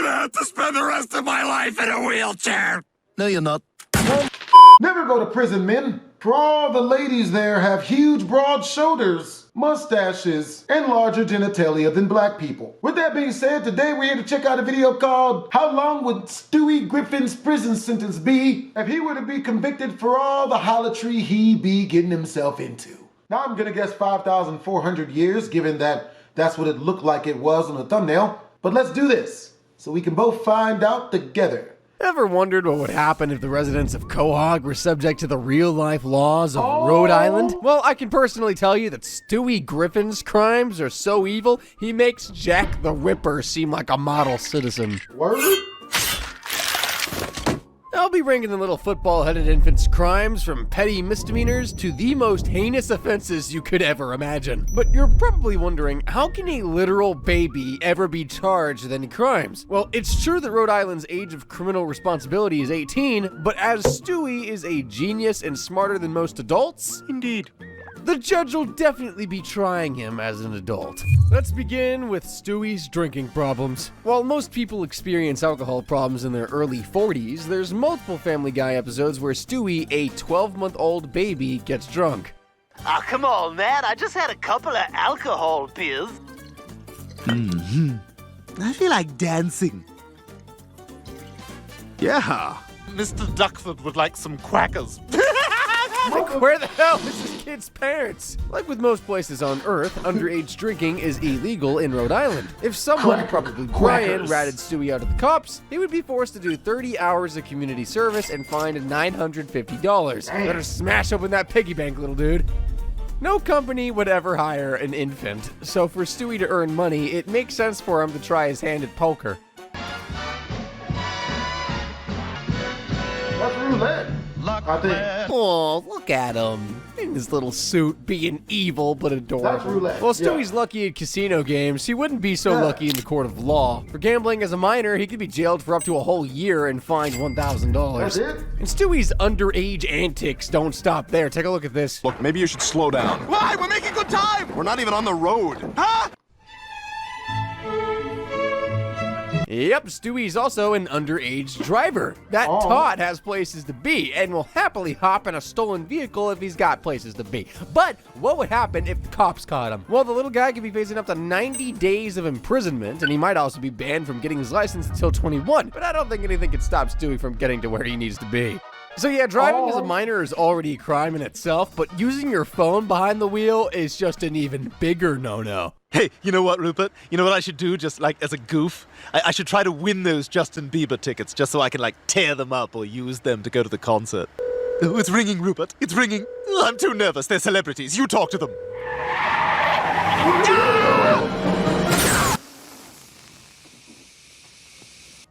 gonna have to spend the rest of my life in a wheelchair. No, you're not. Never go to prison, men. For all the ladies there have huge broad shoulders, mustaches, and larger genitalia than black people. With that being said, today we're here to check out a video called How Long Would Stewie Griffin's Prison Sentence Be If He Were to Be Convicted for All the Holotry He Be Getting Himself Into? Now I'm gonna guess 5,400 years, given that that's what it looked like it was on the thumbnail. But let's do this, so we can both find out together. Ever wondered what would happen if the residents of Quahog were subject to the real-life laws of Rhode Island? Well, I can personally tell you that Stewie Griffin's crimes are so evil, he makes Jack the Ripper seem like a model citizen. Word? I'll be ranking the little football-headed infant's crimes from petty misdemeanors to the most heinous offenses you could ever imagine. But you're probably wondering, how can a literal baby ever be charged with any crimes? Well, it's true that Rhode Island's age of criminal responsibility is 18, but as Stewie is a genius and smarter than most adults, Indeed. the judge will definitely be trying him as an adult. Let's begin with Stewie's drinking problems. While most people experience alcohol problems in their early 40s, there's multiple Family Guy episodes where Stewie, a 12-month-old baby, gets drunk. Oh, come on, man. I just had a couple of alcohol beers. I feel like dancing. Yeah. Mr. Duckford would like some crackers. Where the hell is this kid's parents? Like with most places on Earth, underage drinking is illegal in Rhode Island. If someone, probably Brian, ratted Stewie out of the cops, he would be forced to do 30 hours of community service and fined $950. Better smash open that piggy bank, little dude. No company would ever hire an infant, so for Stewie to earn money, it makes sense for him to try his hand at poker. That's roulette. I think. Oh, look at him. In his little suit, being evil but adorable. That's roulette. Well, Stewie's lucky at casino games. He wouldn't be so lucky in the court of law. For gambling as a minor, he could be jailed for up to a whole year and fined $1,000. That's it? And Stewie's underage antics don't stop there. Take a look at this. Look, maybe you should slow down. Why? We're making good time. We're not even on the road. Huh? Yep, Stewie's also an underage driver. That tot has places to be and will happily hop in a stolen vehicle if he's got places to be. But what would happen if the cops caught him? Well, the little guy could be facing up to 90 days of imprisonment, and he might also be banned from getting his license until 21. But I don't think anything could stop Stewie from getting to where he needs to be. So yeah, driving as a minor is already a crime in itself, but using your phone behind the wheel is just an even bigger no-no. Hey, you know what, Rupert? You know what I should do, just like as a goof? I should try to win those Justin Bieber tickets just so I can like tear them up or use them to go to the concert. Oh, it's ringing, Rupert. It's ringing. Oh, I'm too nervous. They're celebrities. You talk to them.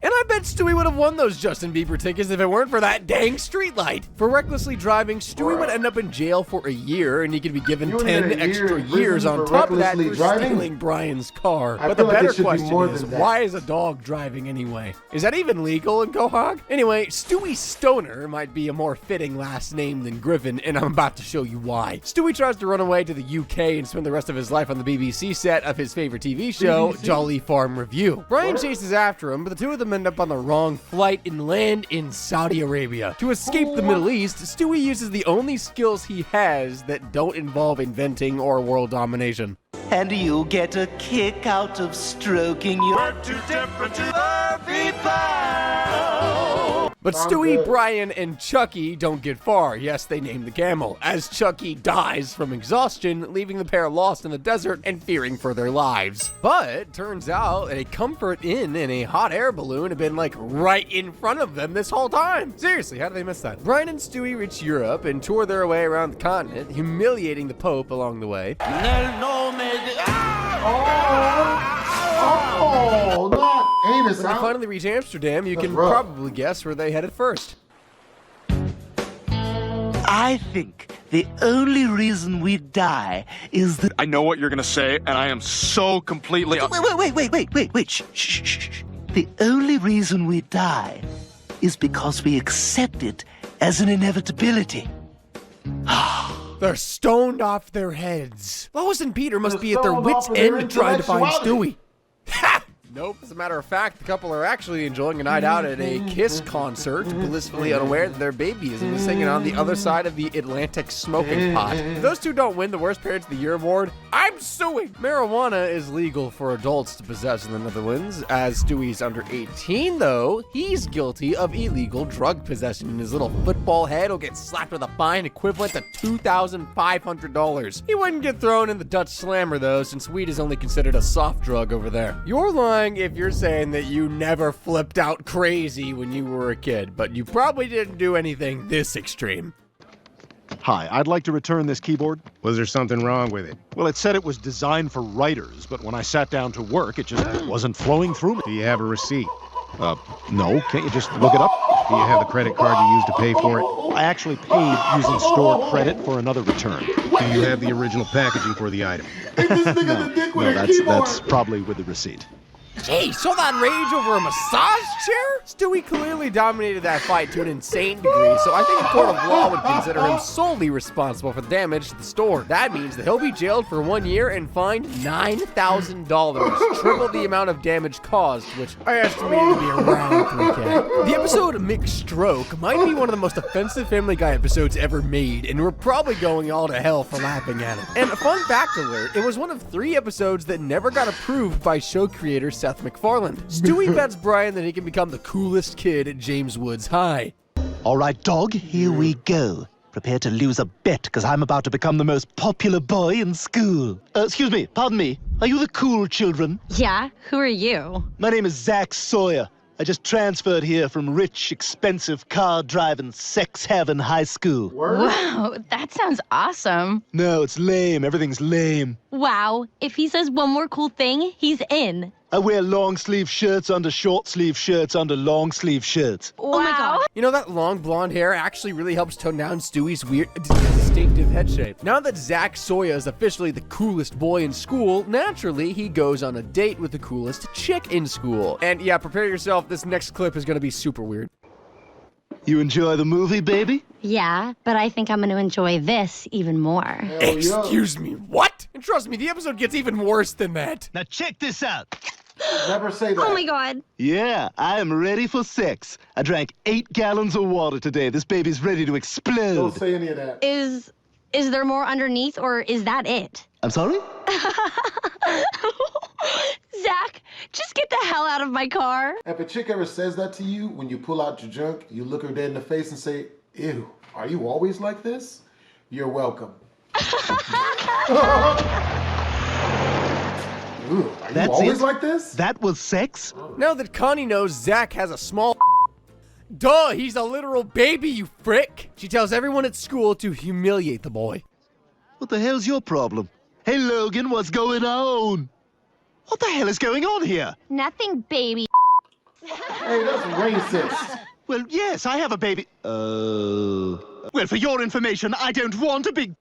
And I bet Stewie would have won those Justin Bieber tickets if it weren't for that dang streetlight. For recklessly driving, Stewie would end up in jail for a year, and he could be given 10 extra years on top of that for stealing Brian's car. But the better question is, why is a dog driving anyway? Is that even legal in Quahog? Anyway, Stewie Stoner might be a more fitting last name than Griffin, and I'm about to show you why. Stewie tries to run away to the UK and spend the rest of his life on the BBC set of his favorite TV show, Jolly Farm Review. Brian chases after him, but the two of them end up on the wrong flight and land in Saudi Arabia. To escape the Middle East, Stewie uses the only skills he has that don't involve inventing or world domination. And you get a kick out of stroking your... We're too different to other people. But Stewie, Brian, and Chucky don't get far. Yes, they named the camel, as Chucky dies from exhaustion, leaving the pair lost in the desert and fearing for their lives. But turns out a comfort inn and a hot air balloon have been like right in front of them this whole time. Seriously, how did they miss that? Brian and Stewie reach Europe and tour their way around the continent, humiliating the Pope along the way. Oh, not anus When they out. finally reach Amsterdam, you can probably guess where they headed first. I think the only reason we die is that... I know what you're gonna say, and I am so completely... Wait. Shh. The only reason we die is because we accept it as an inevitability. They're stoned off their heads. Lois and Peter must be at their wits' end trying to find Stewie. Ha! Nope. As a matter of fact, the couple are actually enjoying a night out at a Kiss concert, blissfully unaware that their baby is missing and on the other side of the Atlantic smoking pot. If those two don't win the Worst Parents of the Year award, I'm suing! Marijuana is legal for adults to possess in the Netherlands. As Stewie's under 18, though, he's guilty of illegal drug possession, and his little football head will get slapped with a fine equivalent to $2,500. He wouldn't get thrown in the Dutch Slammer, though, since weed is only considered a soft drug over there. You're lying if you're saying that you never flipped out crazy when you were a kid, but you probably didn't do anything this extreme. Hi, I'd like to return this keyboard. Was there something wrong with it? Well, it said it was designed for writers, but when I sat down to work, it just wasn't flowing through me. Do you have a receipt? No, can't you just look it up? Do you have the credit card you used to pay for it? I actually paid using store credit for another return. Do you have the original packaging for the item? No, that's probably with the receipt. Gee, so that rage over a massage chair? Stewie clearly dominated that fight to an insane degree, so I think a court of law would consider him solely responsible for the damage to the store. That means that he'll be jailed for 1 year and fined $9,000, triple the amount of damage caused, which I estimate to be around $3K. The episode Mixed Stroke might be one of the most offensive Family Guy episodes ever made, and we're probably going all to hell for laughing at it. And a fun fact alert, it was one of 3 episodes that never got approved by show creator Seth MacFarlane. Stewie bets Brian that he can become the coolest kid at James Woods High. All right, dog, here we go. Prepare to lose a bet, because I'm about to become the most popular boy in school. Excuse me, pardon me. Are you the cool children? Yeah, who are you? My name is Zach Sawyer. I just transferred here from rich, expensive, car-driving, sex-having high school. Wow, that sounds awesome. No, it's lame. Everything's lame. Wow, if he says one more cool thing, he's in. I wear long-sleeve shirts under short-sleeve shirts under long-sleeve shirts. Wow. Oh my God. You know, that long blonde hair actually really helps tone down Stewie's weird, distinctive head shape. Now that Zach Sawyer is officially the coolest boy in school, naturally, he goes on a date with the coolest chick in school. And yeah, prepare yourself, this next clip is gonna be super weird. You enjoy the movie, baby? Yeah, but I think I'm going to enjoy this even more. Excuse me, what? And trust me, the episode gets even worse than that. Now check this out. Never say that. Oh my God. Yeah, I am ready for sex. I drank 8 gallons of water today. This baby's ready to explode. Don't say any of that. Is there more underneath, or is that it? I'm sorry? Zach, just get the hell out of my car. If a chick ever says that to you, when you pull out your junk, you look her dead in the face and say, ew, are you always like this? You're welcome. Ooh, are you always like this? That was sex? Now that Connie knows Zach has a small duh, he's a literal baby, you frick. She tells everyone at school to humiliate the boy. What the hell's your problem? Hey, Logan, what's going on? What the hell is going on here? Nothing, baby. Hey, that's racist. Well, yes, I have a baby. Well, for your information, I don't want a big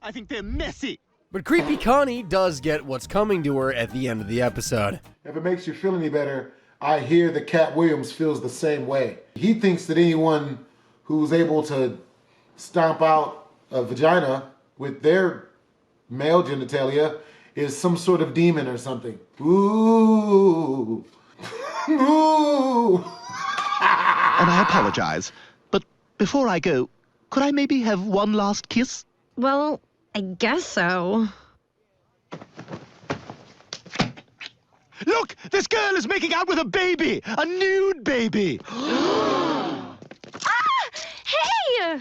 I think they're messy. But creepy Connie does get what's coming to her at the end of the episode. If it makes you feel any better, I hear that Cat Williams feels the same way. He thinks that anyone who's able to stomp out a vagina with their male genitalia is some sort of demon or something. Ooh. Ooh. And I apologize, but before I go, could I maybe have one last kiss? Well, I guess so. Look, this girl is making out with a baby, a nude baby. Hey!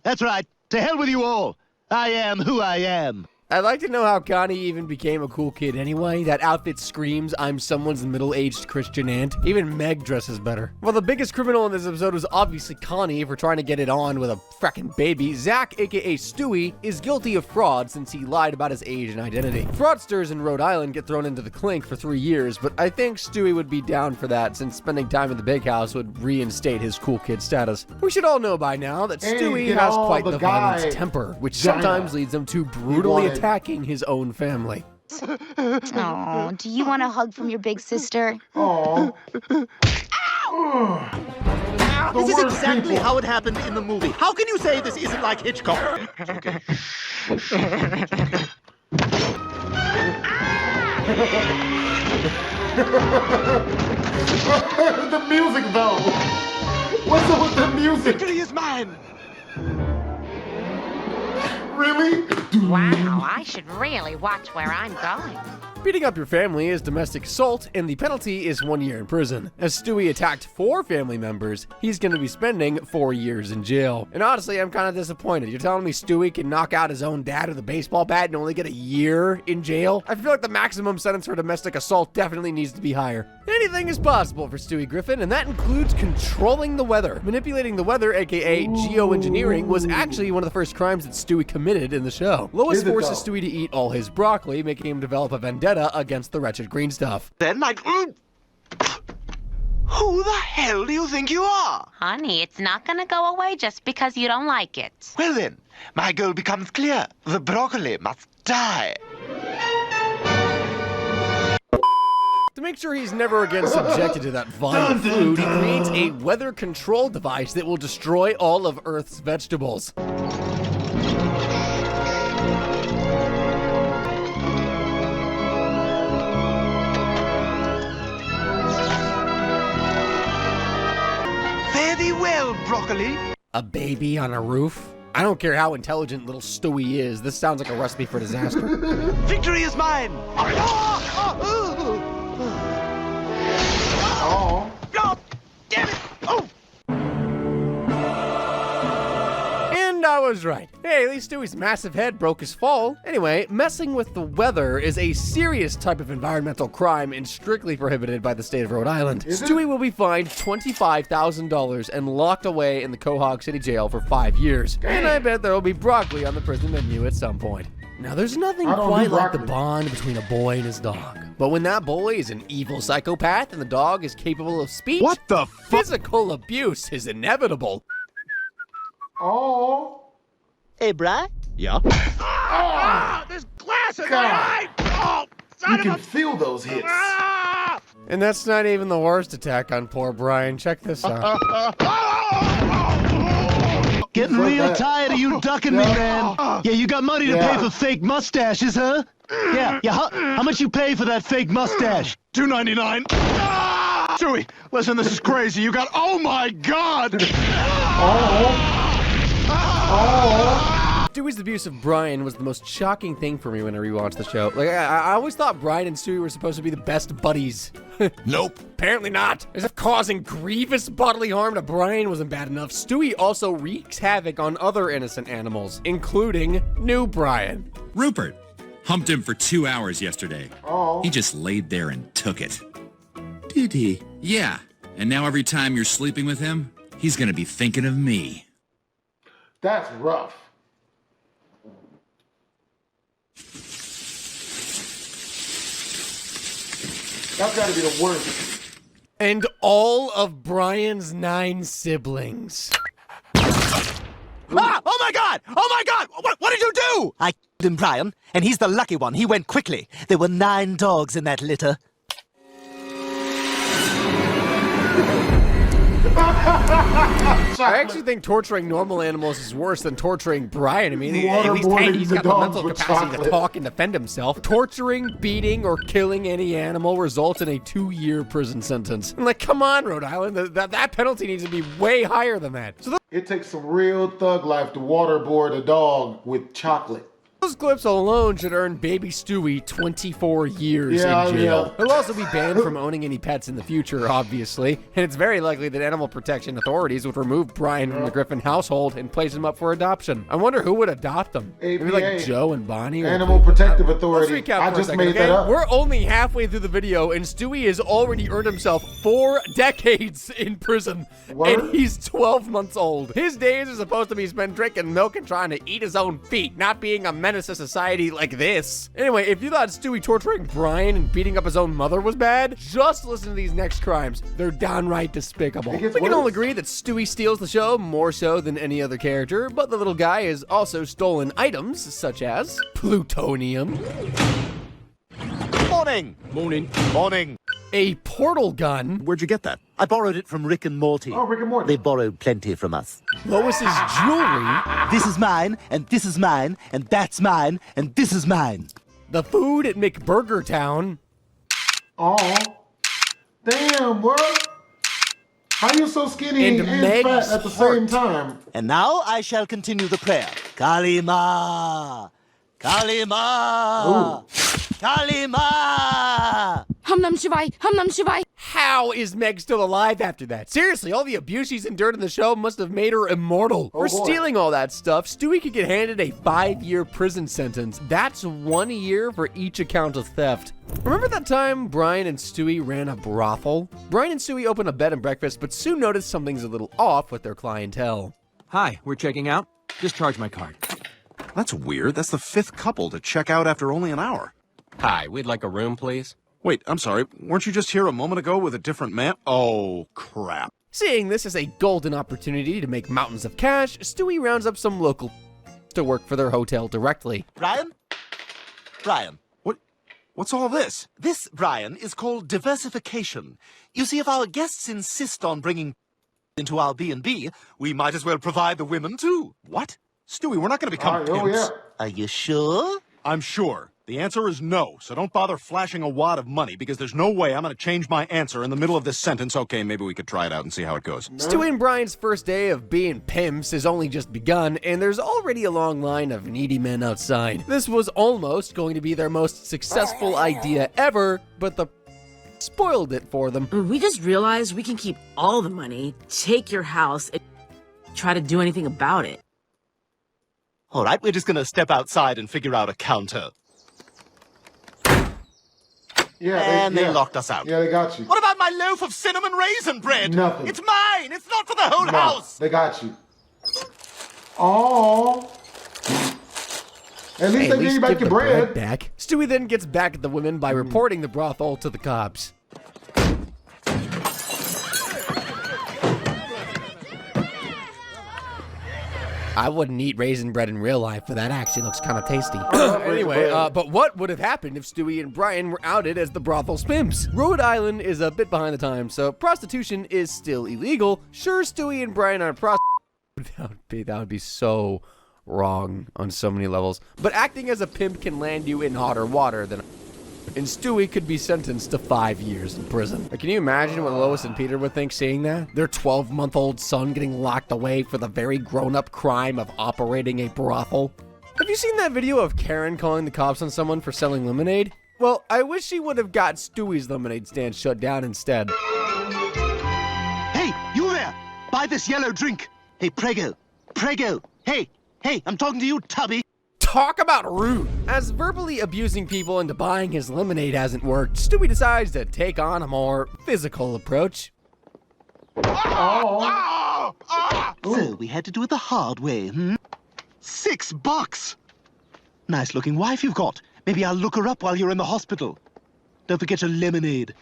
That's right. To hell with you all. I am who I am. I'd like to know how Connie even became a cool kid anyway. That outfit screams, I'm someone's middle-aged Christian aunt. Even Meg dresses better. Well, the biggest criminal in this episode was obviously Connie for trying to get it on with a fracking baby. Zach, aka Stewie, is guilty of fraud since he lied about his age and identity. Fraudsters in Rhode Island get thrown into the clink for 3 years, but I think Stewie would be down for that since spending time in the big house would reinstate his cool kid status. We should all know by now that Stewie has quite the violent temper, which sometimes leads him to brutally attacking his own family. Oh, do you want a hug from your big sister? Oh. This is exactly how it happened in the movie. How can you say this isn't like Hitchcock? Okay. The music, though. What's up with the music? Victory is mine! Really? Wow, I should really watch where I'm going. Beating up your family is domestic assault, and the penalty is 1 year in prison. As Stewie attacked 4 family members, he's going to be spending 4 years in jail. And honestly, I'm kind of disappointed. You're telling me Stewie can knock out his own dad with a baseball bat and only get a year in jail? I feel like the maximum sentence for domestic assault definitely needs to be higher. Anything is possible for Stewie Griffin, and that includes controlling the weather. Manipulating the weather, aka geoengineering, was actually one of the first crimes that Stewie committed in the show. Lois forces Stewie to eat all his broccoli, making him develop a vendetta against the wretched green stuff. Then who the hell do you think you are? Honey, it's not gonna go away just because you don't like it. Well then, my goal becomes clear. The broccoli must die. To make sure he's never again subjected to that vile food, he creates a weather control device that will destroy all of Earth's vegetables. Fare thee well, broccoli. A baby on a roof? I don't care how intelligent little Stewie is, this sounds like a recipe for disaster. Victory is mine. Oh. Oh, damn it. Oh. And I was right. Hey, at least Stewie's massive head broke his fall. Anyway, messing with the weather is a serious type of environmental crime and strictly prohibited by the state of Rhode Island. Stewie will be fined $25,000 and locked away in the Quahog City Jail for 5 years. And I bet there will be broccoli on the prison menu at some point. Now, there's nothing quite like the bond between a boy and his dog. But when that boy is an evil psychopath and the dog is capable of speech, What the physical abuse is inevitable. Oh. Hey, Bri. Yeah? There's glass in my eye! Oh, you can feel those hits. And that's not even the worst attack on poor Brian. Check this out. Getting real tired of you ducking me, man. Yeah, you got money to pay for fake mustaches, huh? Yeah. How much you pay for that fake mustache? $2.99. Stewie, listen, this is crazy. You got, oh my God! Stewie's abuse of Brian was the most shocking thing for me when I rewatched the show. Like, I always thought Brian and Stewie were supposed to be the best buddies. Nope. Apparently not. As if causing grievous bodily harm to Brian wasn't bad enough, Stewie also wreaks havoc on other innocent animals, including new Brian. Rupert humped him for 2 hours yesterday. Oh. He just laid there and took it. Did he? Yeah. And now every time you're sleeping with him, he's gonna be thinking of me. That's rough. That's gotta be the worst. And all of Brian's 9 siblings. Ah! Oh my God! Oh my God! What did you do? I killed him, Brian, and he's the lucky one. He went quickly. There were 9 dogs in that litter. I actually think torturing normal animals is worse than torturing Brian. I mean, at least Waterboarding he's the got the dogs mental with capacity to chocolate. talk and defend himself. Torturing, beating, or killing any animal results in a 2-year prison sentence. And like, come on, Rhode Island, that penalty needs to be way higher than that. So It takes some real thug life to waterboard a dog with chocolate. those clips alone should earn baby Stewie 24 years Yeah, in jail. yeah. He'll also be banned from owning any pets in the future, obviously, and it's very likely that animal protection authorities would remove Brian from the Griffin household and place him up for adoption. I wonder who would adopt him. Maybe like APA. Joe and Bonnie? Or Animal Protective Let's Authority. recap I for a just second, made that okay? up. We're only halfway through the video, and Stewie has already earned himself 4 decades in prison, Word? and he's 12 months old. His days are supposed to be spent drinking milk and trying to eat his own feet, not being a menace to society like this. Anyway, if you thought Stewie torturing Brian and beating up his own mother was bad, just listen to these next crimes. They're downright despicable. We gets can all worse. agree that Stewie steals the show more so than any other character, but the little guy has also stolen items such as plutonium, Morning. Morning. a portal gun, Where'd you get that? I borrowed it from Rick and Morty. Oh, Rick and Morty. They borrowed plenty from us. Lois's jewelry, This is mine, and this is mine, and that's mine, and this is mine. the food at McBurger Town, Oh. Damn, what? How you so skinny And and Meg's fat at the heart. same time? And now I shall continue the prayer. Kalima! Kalima! Kalima! Hum Nam Shivai, Hum Nam Shivai. How is Meg still alive after that? Seriously, all the abuse she's endured in the show must have made her immortal. For stealing all that stuff, Stewie could get handed a 5-year prison sentence. That's 1 year for each account of theft. Remember that time Brian and Stewie ran a brothel? Brian and Stewie opened a bed and breakfast, but soon noticed something's a little off with their clientele. Hi, we're checking out. Just charge my card. That's weird. That's the 5th couple to check out after only an hour. Hi, we'd like a room, please. Wait, I'm sorry. Weren't you just here a moment ago with a different man? Oh, crap. Seeing this as a golden opportunity to make mountains of cash, Stewie rounds up some local to work for their hotel directly. Brian? Brian. What's all this? This, Brian, is called diversification. You see, if our guests insist on bringing into our B&B, we might as well provide the women, too. What? Stewie, we're not going to become Oh, pimps. yeah. Are you sure? I'm sure. The answer is no, so don't bother flashing a wad of money because there's no way I'm going to change my answer in the middle of this sentence. Okay, maybe we could try it out and see how it goes. Stewie and Brian's first day of being pimps has only just begun, and there's already a long line of needy men outside. This was almost going to be their most successful idea ever, but the spoiled it for them. We just realized we can keep all the money, take your house, and try to do anything about it. All right, we're just going to step outside and figure out a counter. Yeah, They locked us out. Yeah, they got you. What about my loaf of cinnamon raisin bread? Nothing. It's mine! It's not for the whole No, house! they got you. Oh. At least they gave you back give your the bread. back. Stewie then gets back at the women by reporting the brothel to the cops. I wouldn't eat raisin bread in real life, but that actually looks kind of tasty. Anyway, but what would have happened if Stewie and Brian were outed as the brothel's pimps? Rhode Island is a bit behind the times, so prostitution is still illegal. Sure, Stewie and Brian are prostitutes. That would be so wrong on so many levels. But acting as a pimp can land you in hotter water than... And Stewie could be sentenced to 5 years in prison. Can you imagine what Lois and Peter would think seeing that? Their 12-month-old son getting locked away for the very grown-up crime of operating a brothel? Have you seen that video of Karen calling the cops on someone for selling lemonade? Well, I wish she would have got Stewie's lemonade stand shut down instead. Hey, you there! Buy this yellow drink! Hey, Prego! Prego! Hey, I'm talking to you, Tubby! Talk about rude! As verbally abusing people into buying his lemonade hasn't worked, Stewie decides to take on a more physical approach. Oh. So we had to do it the hard way, $6! Nice looking wife you've got. Maybe I'll look her up while you're in the hospital. Don't forget your lemonade.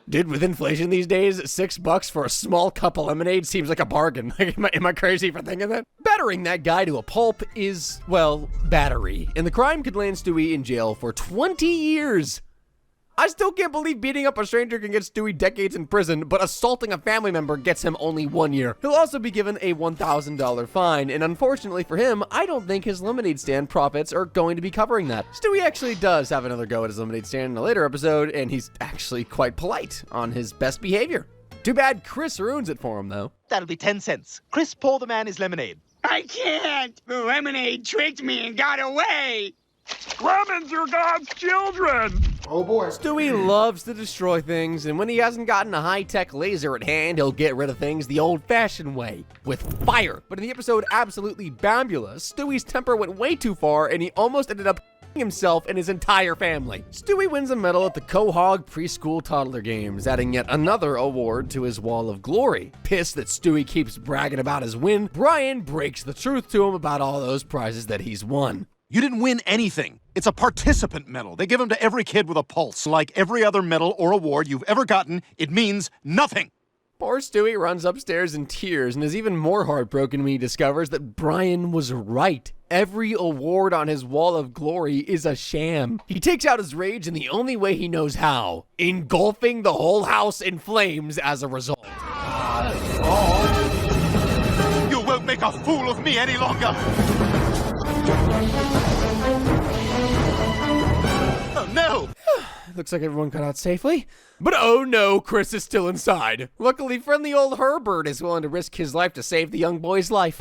Dude, with inflation these days, $6 for a small cup of lemonade seems like a bargain. Am I crazy for thinking that? Battering that guy to a pulp is, well, battery. And the crime could land Stewie in jail for 20 years. I still can't believe beating up a stranger can get Stewie decades in prison, but assaulting a family member gets him only 1 year. He'll also be given a $1,000 fine, and unfortunately for him, I don't think his lemonade stand profits are going to be covering that. Stewie actually does have another go at his lemonade stand in a later episode, and he's actually quite polite on his best behavior. Too bad Chris ruins it for him, though. That'll be 10 cents. Chris, pour the man his lemonade. I can't! The lemonade tricked me and got away! Lemons are God's children! Oh boy. Stewie loves to destroy things, and when he hasn't gotten a high-tech laser at hand, he'll get rid of things the old-fashioned way, with fire. But in the episode Absolutely Bambulous, Stewie's temper went way too far, and he almost ended up himself and his entire family. Stewie wins a medal at the Quahog Preschool Toddler Games, adding yet another award to his wall of glory. Pissed that Stewie keeps bragging about his win, Brian breaks the truth to him about all those prizes that he's won. You didn't win anything. It's a participant medal. They give them to every kid with a pulse. Like every other medal or award you've ever gotten, it means nothing. Poor Stewie runs upstairs in tears and is even more heartbroken when he discovers that Brian was right. Every award on his wall of glory is a sham. He takes out his rage in the only way he knows how, engulfing the whole house in flames as a result. You won't make a fool of me any longer. Oh, no! Looks like everyone got out safely. But oh no, Chris is still inside. Luckily, friendly old Herbert is willing to risk his life to save the young boy's life.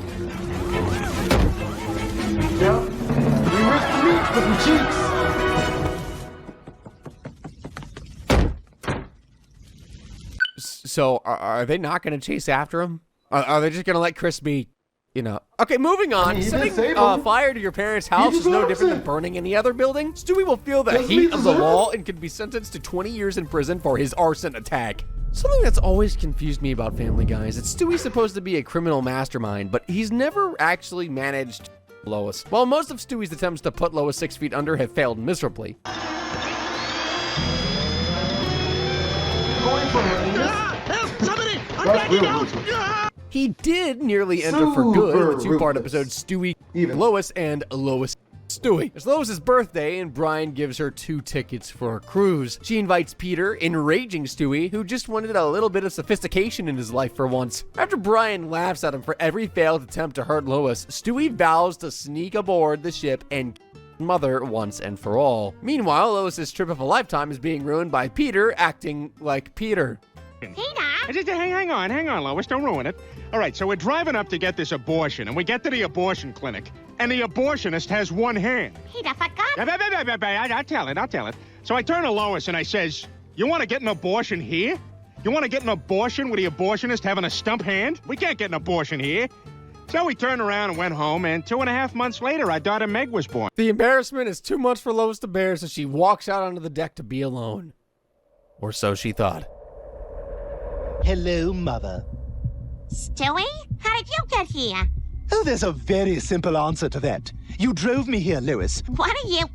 Yeah, we risk the meat for some cheeks. So, are they not going to chase after him? Are they just going to let Chris be, you know? Okay, moving on. I mean, Setting save fire to your parents' house is no different than burning any other building. Stewie will feel the heat of the law and can be sentenced to 20 years in prison for his arson attack. Something that's always confused me about Family Guy is that Stewie's supposed to be a criminal mastermind, but he's never actually managed Lois. While most of Stewie's attempts to put Lois 6 feet under have failed miserably. Going for her. He did nearly enter for good in the two-part episode Stewie, Lois, and Lois, Stewie. It's Lois's birthday, and Brian gives her 2 tickets for a cruise. She invites Peter, enraging Stewie, who just wanted a little bit of sophistication in his life for once. After Brian laughs at him for every failed attempt to hurt Lois, Stewie vows to sneak aboard the ship and mother once and for all. Meanwhile, Lois's trip of a lifetime is being ruined by Peter acting like Peter. Peter! Hang on, Lois. Don't ruin it. All right, so we're driving up to get this abortion, and we get to the abortion clinic, and the abortionist has one hand. Peter, for God. I'll tell it. So I turn to Lois and I says, you want to get an abortion here? You want to get an abortion with the abortionist having a stump hand? We can't get an abortion here. So we turned around and went home, and 2.5 months later, our daughter Meg was born. The embarrassment is too much for Lois to bear, so she walks out onto the deck to be alone. Or so she thought. Hello, Mother. Stewie, how did you get here? Oh, there's a very simple answer to that. You drove me here, Lois. What are you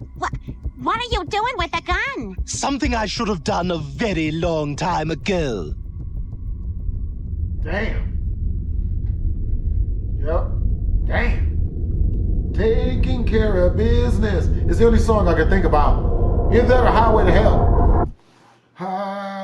doing with a gun? Something I should have done a very long time ago. Damn. Yep. Damn. Taking care of business is the only song I can think about. Is that a Highway to Hell?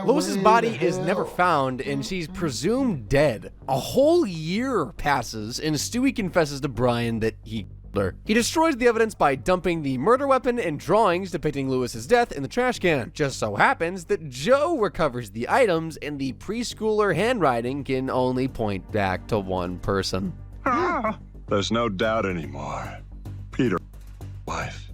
Lois's body is never found, and she's presumed dead. A whole year passes, and Stewie confesses to Brian that he killed her. He destroys the evidence by dumping the murder weapon and drawings depicting Lois's death in the trash can. Just so happens that Joe recovers the items, and the preschooler handwriting can only point back to one person. There's no doubt anymore. Peter, wife.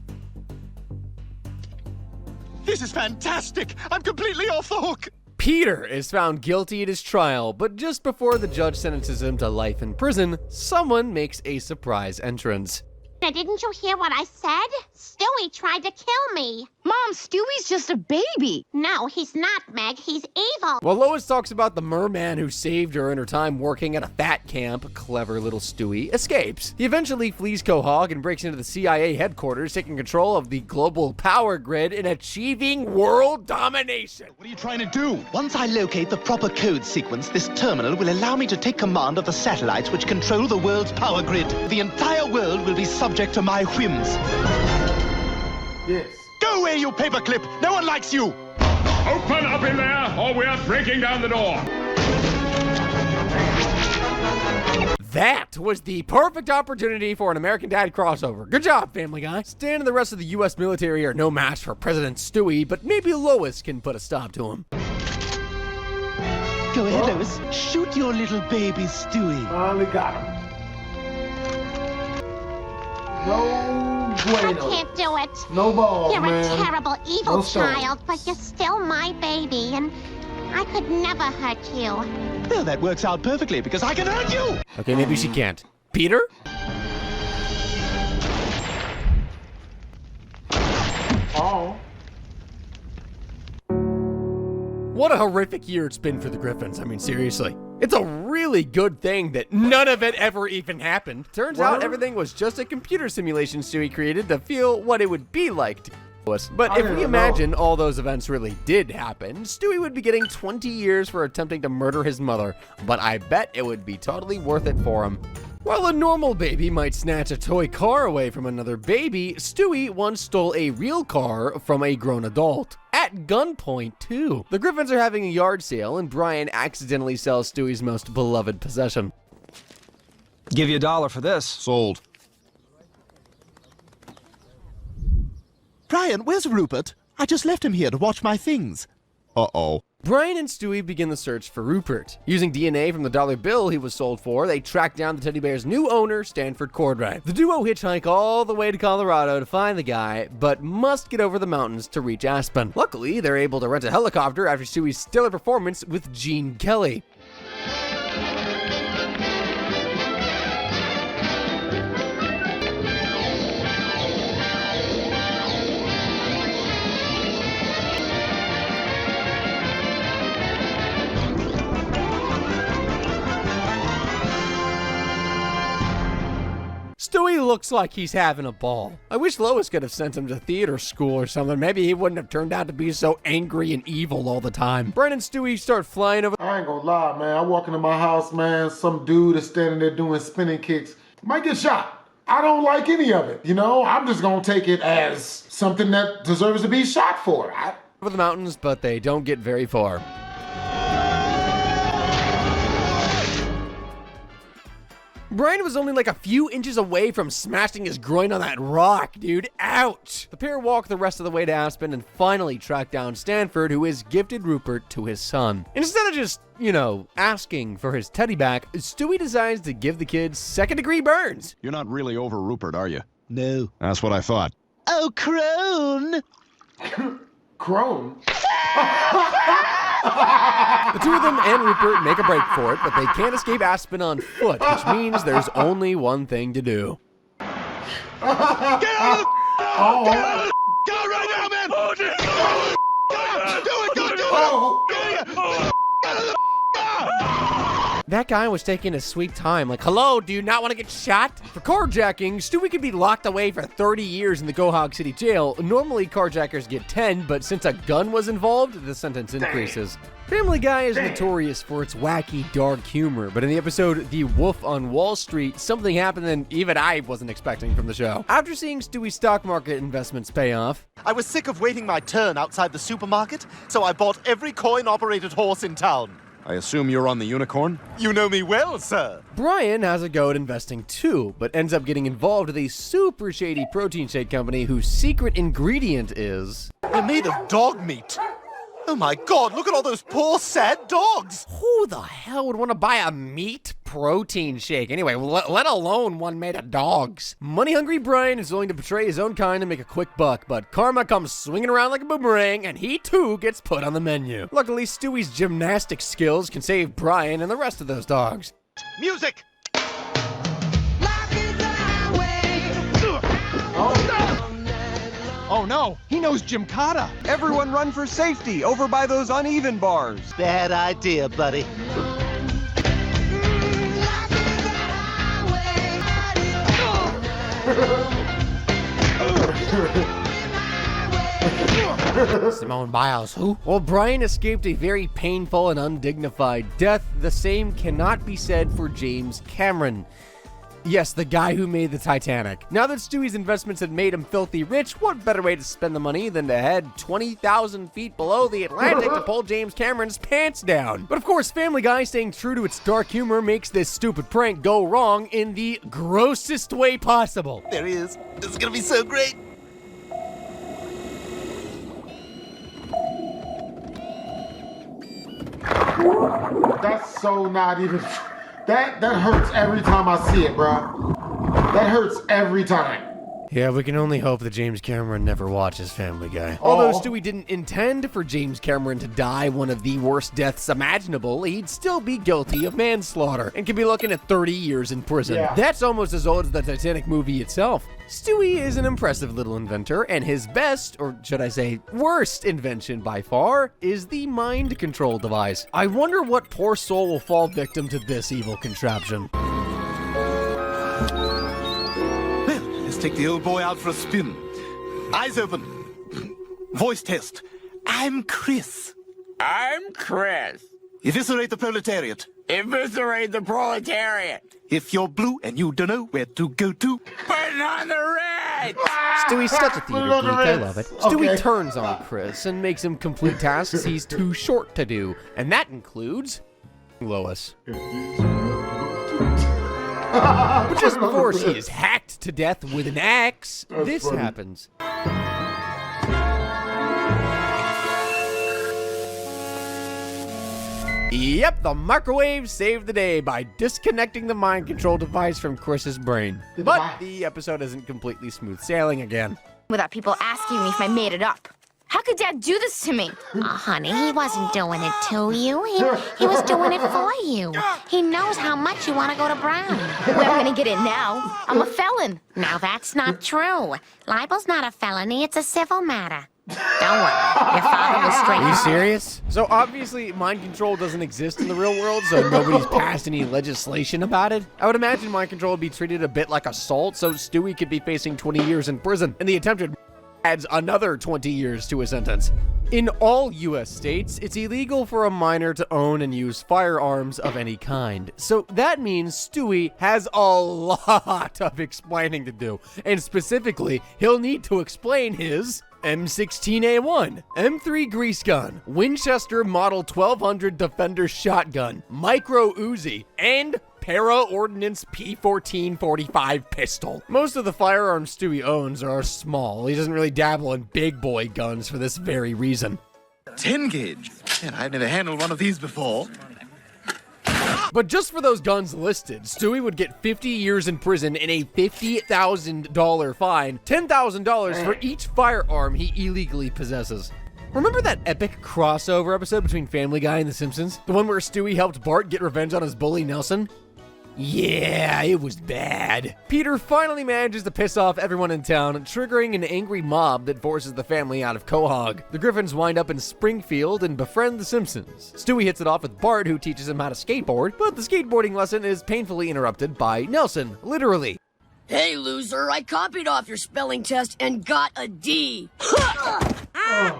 This is fantastic! I'm completely off the hook! Peter is found guilty at his trial, but just before the judge sentences him to life in prison, someone makes a surprise entrance. Now, didn't you hear what I said? Stewie tried to kill me. Mom, Stewie's just a baby. No, he's not, Meg. He's evil. While Lois talks about the merman who saved her in her time working at a fat camp, clever little Stewie escapes. He eventually flees Quahog and breaks into the CIA headquarters, taking control of the global power grid and achieving world domination. What are you trying to do? Once I locate the proper code sequence, this terminal will allow me to take command of the satellites which control the world's power grid. The entire world will be subject to my whims. Yes. Go away, you paperclip! No one likes you! Open up in there, or we are breaking down the door! That was the perfect opportunity for an American Dad crossover. Good job, Family Guy. Stan and the rest of the U.S. military are no match for President Stewie, but maybe Lois can put a stop to him. Go ahead, Lois. Shoot your little baby Stewie. Finally got him. No bueno. I can't do it. No balls, You're man. a terrible, evil No stones. child, but you're still my baby, and I could never hurt you. Well, that works out perfectly because I can hurt you! Okay, maybe she can't. Peter? Oh. What a horrific year it's been for the Griffins. I mean, seriously. It's a really good thing that none of it ever even happened. Turns out everything was just a computer simulation Stewie created to feel what it would be like to us. But if we imagine all those events really did happen, Stewie would be getting 20 years for attempting to murder his mother, but I bet it would be totally worth it for him. While a normal baby might snatch a toy car away from another baby, Stewie once stole a real car from a grown adult. At gunpoint, too. The Griffins are having a yard sale, and Brian accidentally sells Stewie's most beloved possession. Give you $1 for this. Sold. Brian, where's Rupert? I just left him here to watch my things. Uh-oh. Brian and Stewie begin the search for Rupert. Using DNA from the dollar bill he was sold for, they track down the teddy bear's new owner, Stanford Cordray. The duo hitchhike all the way to Colorado to find the guy, but must get over the mountains to reach Aspen. Luckily, they're able to rent a helicopter after Stewie's stellar performance with Gene Kelly. Stewie looks like he's having a ball. I wish Lois could have sent him to theater school or something. Maybe he wouldn't have turned out to be so angry and evil all the time. Brian and Stewie start flying over. I ain't gonna lie, man. I walk into my house, man. Some dude is standing there doing spinning kicks. Might get shot. I don't like any of it, you know? I'm just gonna take it as something that deserves to be shot for. Over the mountains, but they don't get very far. Brian was only like a few inches away from smashing his groin on that rock, dude. Ouch! The pair walk the rest of the way to Aspen and finally track down Stanford, who has gifted Rupert to his son. Instead of just, asking for his teddy back, Stewie decides to give the kid second-degree burns. You're not really over Rupert, are you? No. That's what I thought. Oh, crone! Crone? The two of them and Rupert make a break for it, but they can't escape Aspen on foot, which means there's only one thing to do. Get out of the... Get out of the... Go right now, man! Oh, do it! Go do it! Get out of the... That guy was taking his sweet time, like, hello, do you not want to get shot? For carjacking, Stewie could be locked away for 30 years in the Quahog City Jail. Normally, carjackers get 10, but since a gun was involved, the sentence increases. Family Guy is notorious for its wacky, dark humor, but in the episode The Wolf on Wall Street, something happened that even I wasn't expecting from the show. After seeing Stewie's stock market investments pay off, I was sick of waiting my turn outside the supermarket, so I bought every coin-operated horse in town. I assume you're on the unicorn? You know me well, sir. Brian has a go at investing too, but ends up getting involved with a super shady protein shake company whose secret ingredient is... They're made of dog meat. Oh my God, look at all those poor, sad dogs. Who the hell would want to buy a meat protein shake? Anyway, let alone one made of dogs. Money-hungry Brian is willing to betray his own kind and make a quick buck, but karma comes swinging around like a boomerang, and he too gets put on the menu. Luckily, Stewie's gymnastic skills can save Brian and the rest of those dogs. Music! Oh no, he knows Gymkata. Everyone run for safety over by those uneven bars. Bad idea, buddy. Simone Biles, who? Well, Brian escaped a very painful and undignified death. The same cannot be said for James Cameron. Yes, the guy who made the Titanic. Now that Stewie's investments had made him filthy rich, what better way to spend the money than to head 20,000 feet below the Atlantic to pull James Cameron's pants down? But of course, Family Guy, staying true to its dark humor, makes this stupid prank go wrong in the grossest way possible. There he is. This is gonna be so great. That's so not even... That hurts every time I see it, bro. That hurts every time. Yeah, we can only hope that James Cameron never watches Family Guy. Although Stewie didn't intend for James Cameron to die one of the worst deaths imaginable, he'd still be guilty of manslaughter and could be looking at 30 years in prison. Yeah. That's almost as old as the Titanic movie itself. Stewie is an impressive little inventor, and his best, or should I say worst invention by far, is the mind control device. I wonder what poor soul will fall victim to this evil contraption. Let's take the old boy out for a spin. Eyes open. Voice test. I'm Chris. I'm Chris. Eviscerate the proletariat. Eviscerate the proletariat. If you're blue and you don't know where to go to, put it on the red. Stewie's such a theater geek, I love it. Stewie turns on Chris and makes him complete tasks he's too short to do, and that includes Lois. But just before she is hacked to death with an axe, this happens. Yep, the microwave saved the day by disconnecting the mind control device from Chris's brain. But the episode isn't completely smooth sailing again. Without people asking me if I made it up. How could Dad do this to me? Oh, honey, he wasn't doing it to you. He was doing it for you. He knows how much you want to go to Brown. Where am I gonna get in now? I'm a felon. Now, that's not true. Libel's not a felony, it's a civil matter. Don't worry, your father will straighten Are you out. serious? So obviously mind control doesn't exist in the real world, so nobody's passed any legislation about it. I would imagine mind control would be treated a bit like assault, so Stewie could be facing 20 years in prison, and the attempted adds another 20 years to his sentence. In all U.S. states, it's illegal for a minor to own and use firearms of any kind. So that means Stewie has a lot of explaining to do, and specifically, he'll need to explain his M16A1, M3 grease gun, Winchester Model 1200 Defender shotgun, micro Uzi, and Para-Ordnance P1445 pistol. Most of the firearms Stewie owns are small. He doesn't really dabble in big boy guns for this very reason. 10 gauge. Man, I've never handled one of these before. But just for those guns listed, Stewie would get 50 years in prison and a $50,000 fine, $10,000 for each firearm he illegally possesses. Remember that epic crossover episode between Family Guy and The Simpsons? The one where Stewie helped Bart get revenge on his bully Nelson? Yeah, it was bad. Peter finally manages to piss off everyone in town, triggering an angry mob that forces the family out of Quahog. The Griffins wind up in Springfield and befriend the Simpsons. Stewie hits it off with Bart, who teaches him how to skateboard, but the skateboarding lesson is painfully interrupted by Nelson, literally. Hey, loser, I copied off your spelling test and got a D. I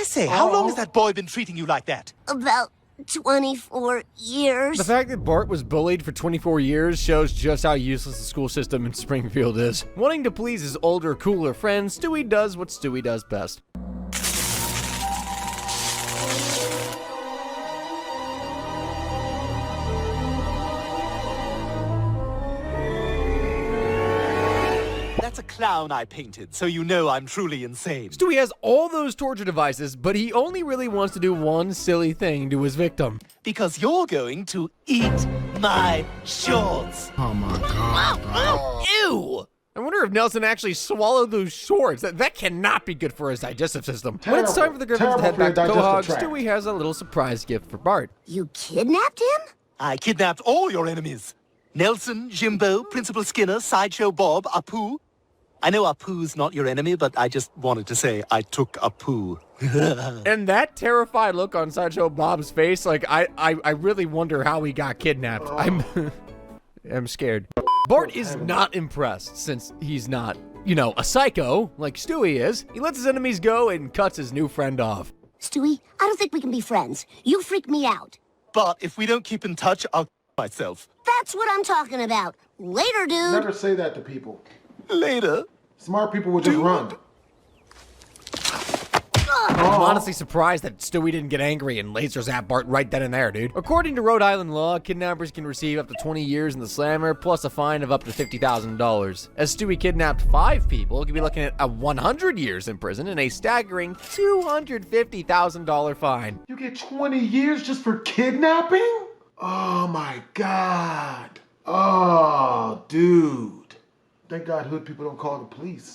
say, how long has that boy been treating you like that? About 24 years. The fact that Bart was bullied for 24 years shows just how useless the school system in Springfield is. Wanting to please his older, cooler friends, Stewie does what Stewie does best. That's a clown I painted, so you know I'm truly insane. Stewie has all those torture devices, but he only really wants to do one silly thing to his victim. Because you're going to eat my shorts. Oh my God. Ew! I wonder if Nelson actually swallowed those shorts. That cannot be good for his digestive system. When it's time for the Griffins to head back to Quahog, Stewie has a little surprise gift for Bart. You kidnapped him? I kidnapped all your enemies. Nelson, Jimbo, Principal Skinner, Sideshow Bob, Apu. I know Apu's not your enemy, but I just wanted to say I took Apu. And that terrified look on Sideshow Bob's face, like, I really wonder how he got kidnapped. I'm scared. Bart is not impressed, since he's not, you know, a psycho, like Stewie is. He lets his enemies go and cuts his new friend off. Stewie, I don't think we can be friends. You freak me out. But if we don't keep in touch, I'll myself. That's what I'm talking about. Later, dude. Never say that to people. Later. Smart people would just run. I'm honestly surprised that Stewie didn't get angry and laser zap Bart right then and there, dude. According to Rhode Island law, kidnappers can receive up to 20 years in the slammer, plus a fine of up to $50,000. As Stewie kidnapped 5 people, he could be looking at a 100 years in prison and a staggering $250,000 fine. You get 20 years just for kidnapping? Oh my God. Oh, dude. Thank God hood people don't call the police.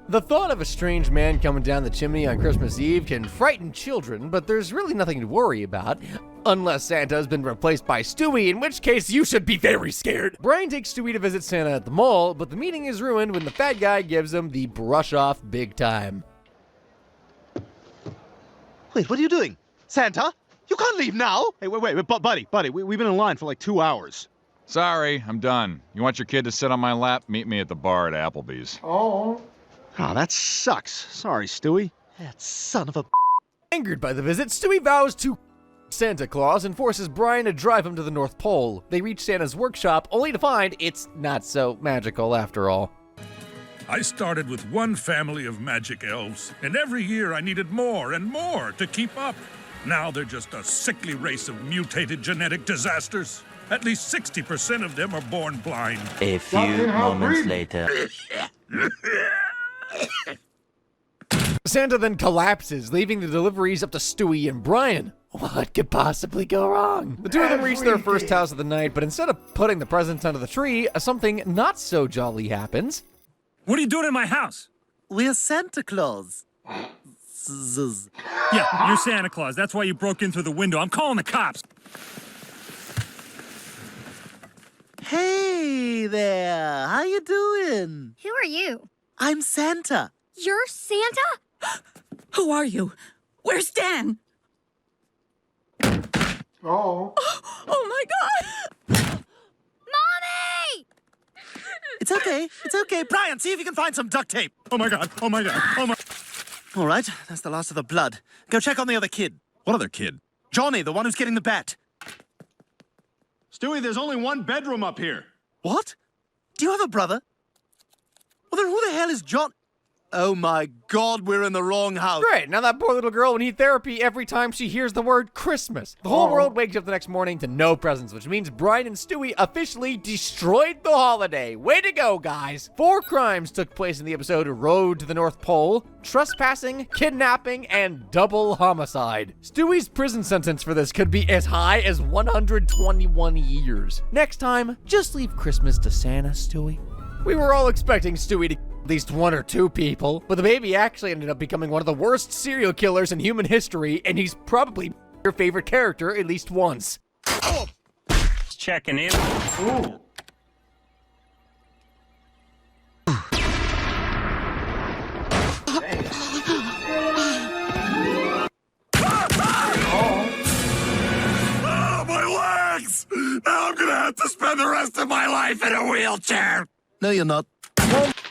The thought of a strange man coming down the chimney on Christmas Eve can frighten children, but there's really nothing to worry about. Unless Santa has been replaced by Stewie, in which case you should be very scared. Brian takes Stewie to visit Santa at the mall, but the meeting is ruined when the fat guy gives him the brush off big time. Wait, what are you doing? Santa? You can't leave now! Hey, wait, buddy, we've been in line for like 2 hours. Sorry, I'm done. You want your kid to sit on my lap? Meet me at the bar at Applebee's. Oh. Oh, that sucks. Sorry, Stewie. That son of a... Angered by the visit, Stewie vows to Santa Claus and forces Brian to drive him to the North Pole. They reach Santa's workshop, only to find it's not so magical after all. I started with one family of magic elves, and every year I needed more and more to keep up. Now they're just a sickly race of mutated genetic disasters. At least 60% of them are born blind. A few moments later. Santa then collapses, leaving the deliveries up to Stewie and Brian. What could possibly go wrong? The two of them reach their first house of the night, but instead of putting the presents under the tree, something not so jolly happens. What are you doing in my house? We're Santa Claus. Yeah, you're Santa Claus. That's why you broke in through the window. I'm calling the cops. Hey there, how you doing? Who are you? I'm Santa. You're Santa? Who are you? Where's Dan? Oh. Oh my God! Mommy! It's okay. Brian, see if you can find some duct tape. Oh my God. All right, that's the last of the blood. Go check on the other kid. What other kid? Johnny, the one who's getting the bat. Stewie, there's only one bedroom up here. What? Do you have a brother? Well, then who the hell is John? Oh my God, we're in the wrong house. Great, now that poor little girl will need therapy every time she hears the word Christmas. The whole world wakes up the next morning to no presents, which means Brian and Stewie officially destroyed the holiday. Way to go, guys. 4 crimes took place in the episode Road to the North Pole: trespassing, kidnapping, and double homicide. Stewie's prison sentence for this could be as high as 121 years. Next time, just leave Christmas to Santa, Stewie. We were all expecting Stewie to at least 1 or 2 people, but the baby actually ended up becoming one of the worst serial killers in human history, and he's probably your favorite character at least once. Checking in. Ooh. Oh, my legs! Now I'm gonna have to spend the rest of my life in a wheelchair. No, you're not.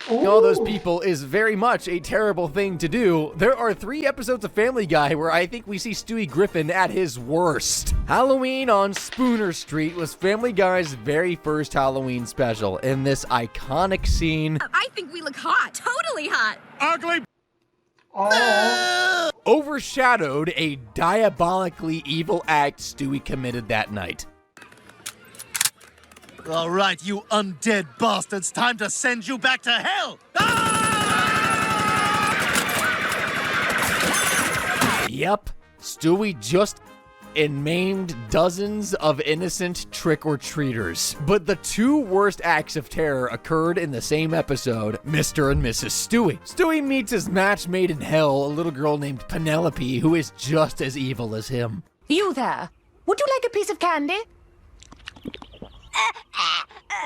All those people is very much a terrible thing to do. There are 3 episodes of Family Guy where I think we see Stewie Griffin at his worst. Halloween on Spooner Street was Family Guy's very first Halloween special. In this iconic scene, I think we look hot. Totally hot. Ugly. overshadowed a diabolically evil act Stewie committed that night. All right, you undead bastards, time to send you back to hell! Yep, Stewie just maimed dozens of innocent trick-or-treaters. But the 2 worst acts of terror occurred in the same episode, Mr. and Mrs. Stewie. Stewie meets his match made in hell, a little girl named Penelope, who is just as evil as him. You there, would you like a piece of candy?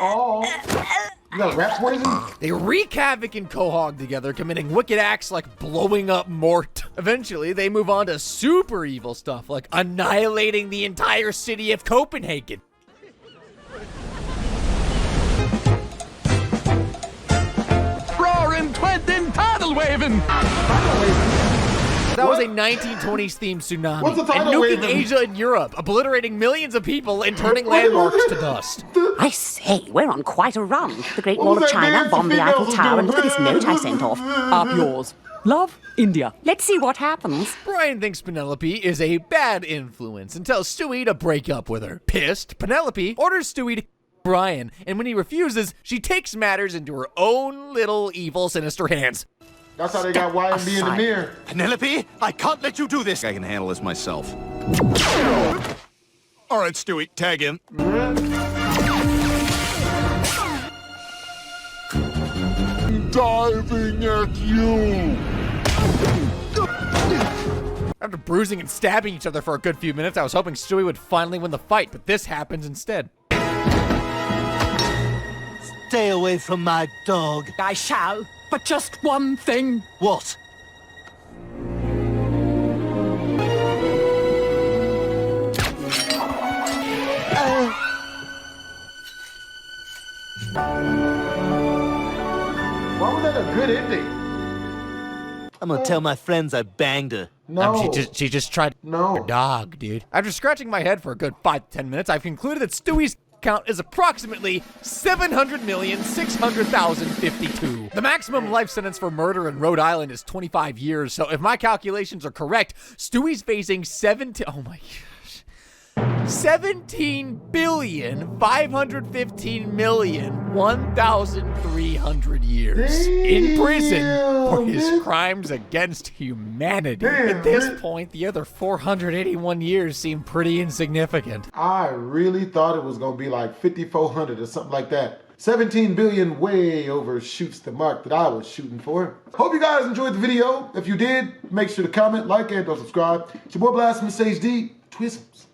Oh, you got rat poison? They wreak havoc in Quahog together, committing wicked acts like blowing up Mort. Eventually, they move on to super evil stuff, like annihilating the entire city of Copenhagen. Roaring, twenting, paddle waving! That was a 1920s themed tsunami. What's the tidal and wave nuking in- Asia and Europe, obliterating millions of people and turning landmarks to dust. I say, we're on quite a run. The Great What Wall was of that China, dance bomb the the Eiffel females Tower, were and look at this doing? note I sent off. Up yours. Love, India. Let's see what happens. Brian thinks Penelope is a bad influence and tells Stewie to break up with her. Pissed, Penelope orders Stewie to Brian, and when he refuses, she takes matters into her own little evil, sinister hands. That's how they got YMB in the mirror. Penelope, I can't let you do this. I can handle this myself. All right, Stewie, tag in. Diving at you. After bruising and stabbing each other for a good few minutes, I was hoping Stewie would finally win the fight, but this happens instead. Stay away from my dog. I shall, but just one thing. What? Why was that a good ending? I'm gonna tell my friends I banged her. No. She just tried her dog, dude. After scratching my head for a good 5 to 10 minutes, I've concluded that Stewie's count is approximately 700,600,052. The maximum life sentence for murder in Rhode Island is 25 years, so if my calculations are correct, Stewie's facing oh my gosh. 17,515,001,300 years in prison for his crimes against humanity. At this point, the other 481 years seem pretty insignificant. I really thought it was going to be like 5,400 or something like that. 17 billion way overshoots the mark that I was shooting for. Hope you guys enjoyed the video. If you did, make sure to comment, like, and don't subscribe. It's your boy BlastphamousHD. Twisms.